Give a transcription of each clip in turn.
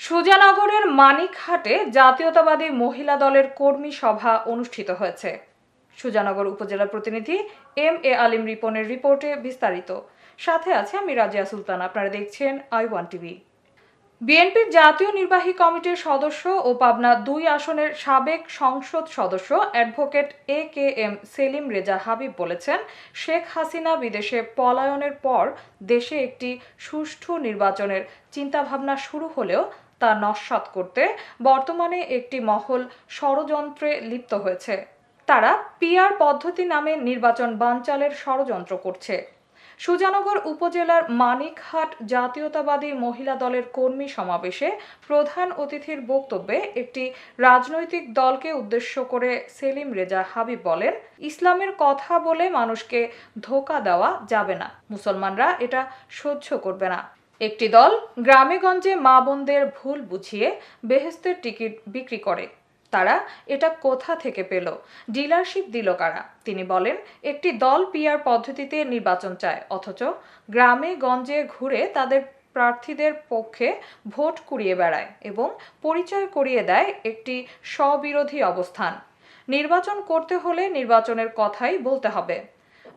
সুজানগরের মানিকহাটে জাতীয়তাবাদী মহিলা দলের কর্মী সভা অনুষ্ঠিত হয়েছে। সুজানগর উপজেলা প্রতিনিধি এম.এ. আলিম রিপনের রিপোর্টে বিস্তারিত। সাথে আছে আমি রাজিয়া সুলতান। আপনারা দেখছেন i1 টিভি। বিএনপির জাতীয় নির্বাহী কমিটির সদস্য ও পাবনা ২ আসনের সাবেক সংসদ সদস্য অ্যাডভোকেট এ.কে.এম. সেলিম রেজা হাবিব বলেছেন, শেখ হাসিনা বিদেশে পলায়নের পর দেশে একটি সুষ্ঠু নির্বাচনের চিন্তাভাবনা শুরু হলেও তা নস্যাৎ করতে বর্তমানে একটি মহল ষড়যন্ত্রে লিপ্ত হয়েছে। তারা পিআর পদ্ধতি নামে নির্বাচন বানচালের ষড়যন্ত্র করছে। সুজানগর উপজেলার মানিকহাট জাতীয়তাবাদী মহিলা দলের কর্মী সমাবেশে প্রধান অতিথির বক্তব্যে একটি রাজনৈতিক দলকে উদ্দেশ্য করে সেলিম রেজা হাবিব বলেন, ইসলামের কথা বলে মানুষকে ধোঁকা দেওয়া যাবে না, মুসলমানরা এটা সহ্য করবে না। একটি দল গ্রামেগঞ্জে মা বোনদের ভুল বুঝিয়ে বেহেশতের টিকিট বিক্রি করে। তারা এটা কোথা থেকে পেল, ডিলারশিপ দিল কারা? তিনি বলেন, একটি দল পিআর পদ্ধতিতে নির্বাচন চায়, অথচ গ্রামে গঞ্জে ঘুরে তাদের প্রার্থীদের পক্ষে ভোট কুড়িয়ে বেড়ায় এবং পরিচয় করিয়ে দেয় একটি স্ববিরোধী অবস্থান। নির্বাচন করতে হলে নির্বাচনের কথাই বলতে হবে।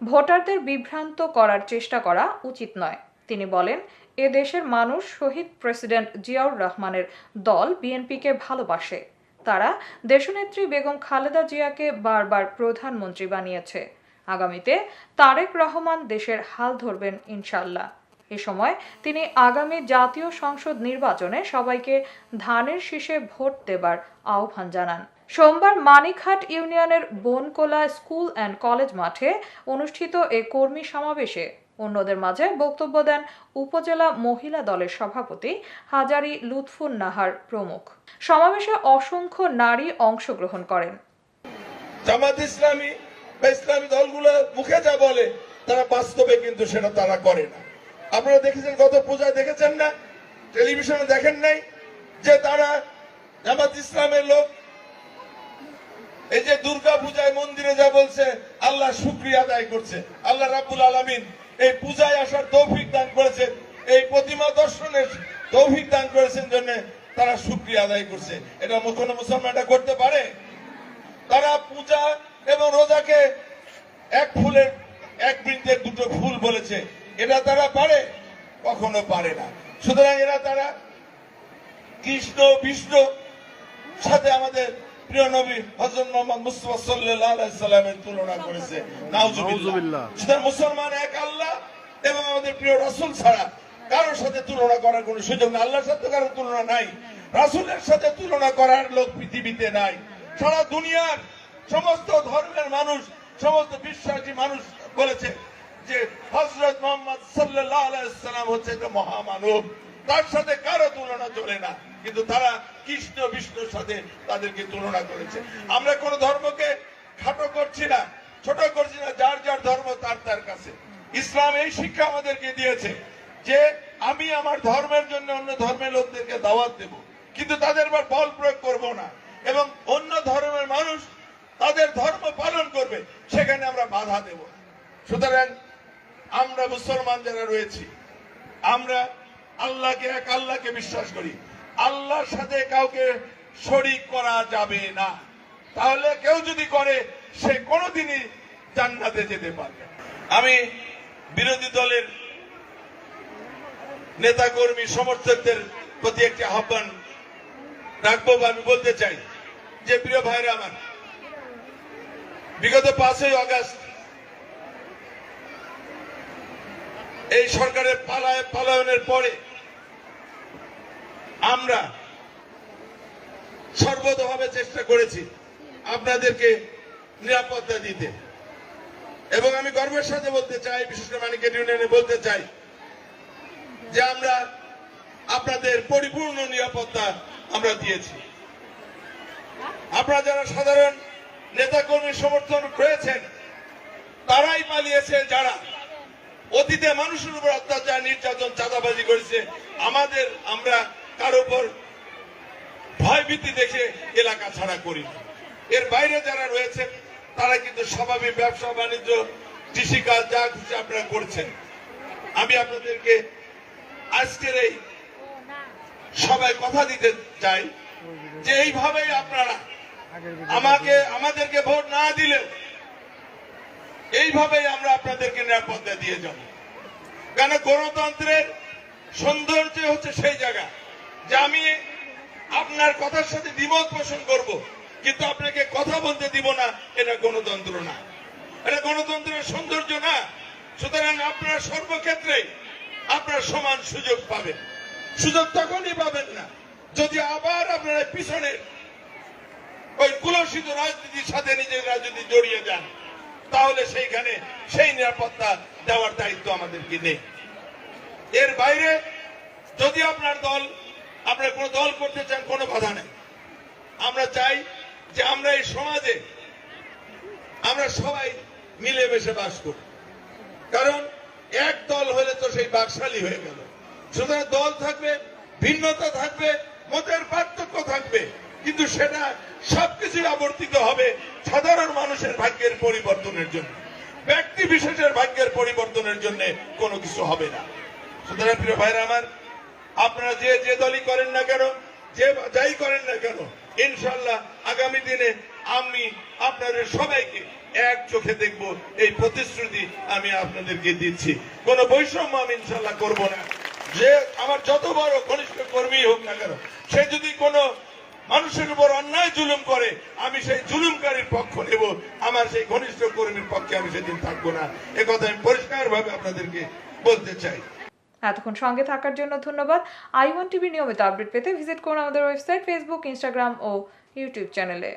ভোটারদের বিভ্রান্ত করার চেষ্টা করা উচিত নয়। তিনি বলেন, এ দেশের মানুষ শহীদ প্রেসিডেন্ট জিয়াউর রহমানের দল বিএনপিকে ভালোবাসে। তারা দেশনেত্রী বেগম খালেদা জিয়াকে বারবার প্রধানমন্ত্রী বানিয়েছে। আগামীতে তারেক রহমান দেশের হাল ধরবেন ইনশাল্লাহ। এ সময় তিনি আগামী জাতীয় সংসদ নির্বাচনে সবাইকে ধানের শীষে ভোট দেবার আহ্বান জানান। সোমবার মানিকহাট ইউনিয়নের বনকোলা স্কুল অ্যান্ড কলেজ মাঠে অনুষ্ঠিত এ কর্মী সমাবেশে অন্যদের মাঝে বক্তব্য দেন উপজেলা মহিলা দলের সভাপতি হাজারি লুৎফুন নাহার প্রমুখ। সমাবেশে অসংখ্য নারী অংশগ্রহণ করেন। জামাত ইসলামী বা ইসলামী দলগুলো মুখে যা বলে তারা বাস্তবে কিন্তু সেটা তারা করে না। আপনারা দেখেছেন, গত পূজায় দেখেছেন না, টেলিভিশনে দেখেন নাই যে তারা জামাত ইসলামের লোক এই যে দুর্গা পূজায় মন্দিরে যা বলছে, আল্লাহ শুকরিয়া আদায় করছে। আল্লাহ রাব্বুল আলামিন এই পূজায় আসার তৌফিক দান করেছেন, এই প্রতিমা দর্শনের তৌফিক দান করেছেন জন্য তারা শুকরিয়া আদায় করছে। এটা কোন মুসলমান এটা করতে পারে? তারা পূজা এবং রোজাকে এক ফুলের এক বৃন্তের দুটো ফুল বলেছে, এটা তারা পারে? কখনো পারে না। সুতরাং তারা কৃষ্ণ বিষ্ণু সাথে আমাদের প্রিয় নবী হযরত মুহাম্মদ মুস্তাফা সাল্লাল্লাহু আলাইহি সাল্লামের তুলনা করেছে। নাউজুবিল্লাহ। সুতরাং মুসলমান এক আল্লাহ এবং আমাদের প্রিয় রাসূল ছাড়া কারোর সাথে তুলনা করার কোনো সুযোগ নেই। আল্লাহর সাথে কারোর তুলনা নাই, রাসূলের সাথে তুলনা করার লোক পৃথিবীতে নাই। সারা দুনিয়ার সমস্ত ধর্মের মানুষ, সমস্ত বিশ্বাসী মানুষ বলেছে যে হযরত মুহাম্মদ সাল্লাল্লাহু আলাইহি সাল্লাম হচ্ছে একটা মহামানব, তার সাথে কারো তুলনা চলে না। কিন্তু তারা কৃষ্ণ বিষ্ণুর সাথে তাদেরকে তুলনা করেছে। আমরা কোন ধর্মকে খাটো করছি না, ছোট করছি না, যার যার ধর্ম তার তার কাছে। ইসলাম এই শিক্ষা আমাদেরকে দিয়েছে যে আমি আমার ধর্মের জন্য অন্য ধর্মের লোকদেরকে দাওয়াত দেব, কিন্তু তাদের আবার বল প্রয়োগ করব না, এবং অন্য ধর্মের মানুষ তাদের ধর্ম পালন করবে, সেখানে আমরা বাধা দেব। সুতরাং আমরা মুসলমান যারা রয়েছি, আমরা আল্লাহকে এক আল্লাহকে বিশ্বাস করি। আল্লাহর সাথে কাউকে শরীক করা যাবে না। তাহলে কেউ যদি করে সে কোনোদিনই জান্নাতে যেতে পারবে। আমি বিরোধী দলের নেতা কর্মী সমর্থকদের প্রতি একটি আহ্বান রাখবো। আমি বলতে চাই যে প্রিয় ভাইরা আমার, বিগত 5ই আগস্ট এই সরকারের পলায়নের পরে আমরা সর্বতভাবে চেষ্টা করেছি আপনাদেরকে নিরাপত্তা দিতে, এবং আমি গর্বের সাথে বলতে চাই, বিশেষ করে মানিকহাট ইউনিয়নে বলতে চাই যে আমরা আপনাদের পরিপূর্ণ নিরাপত্তা আমরা দিয়েছি। আপনারা যারা সাধারণ নেতাকর্মী সমর্থন রয়েছেন তারাই পালিয়েছে, যারা অতীতে মানুষের উপর অত্যাচার নির্যাতন চাঁদাবাজি করেছে। আমরা কারো উপর ভয়ভীতি দেখে এলাকা ছাড়া করি। এর বাইরে যারা রয়েছেন তারা কিন্তু স্বাভাবিক ব্যবসা বাণিজ্য, কৃষিকাজ যা কিছু আপনারা করছেন। আমি আপনাদেরকে আজকের এই সবাই কথা দিতে চাই যে এইভাবেই আপনারা আমাদেরকে ভোট না দিলেও এইভাবেই আমরা আপনাদেরকে নিরাপত্তা দিয়ে যাব। কারণ গণতন্ত্রের সৌন্দর্য হচ্ছে সেই জায়গা যে আমি আপনার কথার সাথে দ্বিমত পোষণ করব, কিন্তু আপনাকে কথা বলতে দিব না। এটা গণতন্ত্র না, এটা গণতন্ত্রের সৌন্দর্য না। সুতরাং আপনার সর্বক্ষেত্রে আপনার সমান সুযোগ পাবেন। সুযোগ তখনই পাবেন না যদি আবার আপনারা পিছনে ওই কুলসিত রাজনীতির সাথে নিজের রাজনীতি জড়িয়ে যান, তাহলে সেইখানে সেই নিরাপত্তা দেওয়ার দায়িত্ব আমাদেরকে নেই। এর বাইরে যদি আপনার কোন দল করতে চান, কোনো বাধা নেই। আমরা চাই যে আমরা এই সমাজে আমরা সবাই মিলেমিশে বাস করি, কারণ এক দল হলে তো সেই বাকশালী হয়ে গেল। সুতরাং দল থাকবে, ভিন্নতা থাকবে, মতের পার্থক্য থাকবে, কিন্তু সেটা সবকিছু আবর্তিত হবে সাধারণ মানুষের ভাগ্যের পরিবর্তনের জন্য, ব্যক্তি বিশেষের ভাগ্যের পরিবর্তনের জন্য কোনো কিছু হবে না। সুতরাং প্রিয় ভাইরা আমার, আপনারা যে দলই করেন না কেন, যাই করেন না কেন, ইনশাল্লাহ আগামী দিনে আমি আপনাদের সবাইকে এক চোখে দেখব, এই প্রতিশ্রুতি আমি আপনাদেরকে দিচ্ছি। কোন বৈষম্য আমি ইনশাল্লাহ করব না। যে আমার যত বড় ঘনিষ্ঠ কর্মী হোক না কেন, সে যদি কোনো মানুষের উপর অন্যায় জুলুম করে, আমি সেই জুলুমকারীর পক্ষ নেব, আমার সেই ঘনিষ্ঠ কর্মীর পক্ষে আমি সেদিন থাকবো না। একথা আমি পরিষ্কার ভাবে আপনাদেরকে বলতে চাই। এতক্ষণ সঙ্গে থাকার জন্য ধন্যবাদ। i1 টিভি নিয়মিত আপডেট পেতে ভিজিট করুন আমাদের ওয়েবসাইট, ফেসবুক, ইনস্টাগ্রাম ও ইউটিউব চ্যানেলে।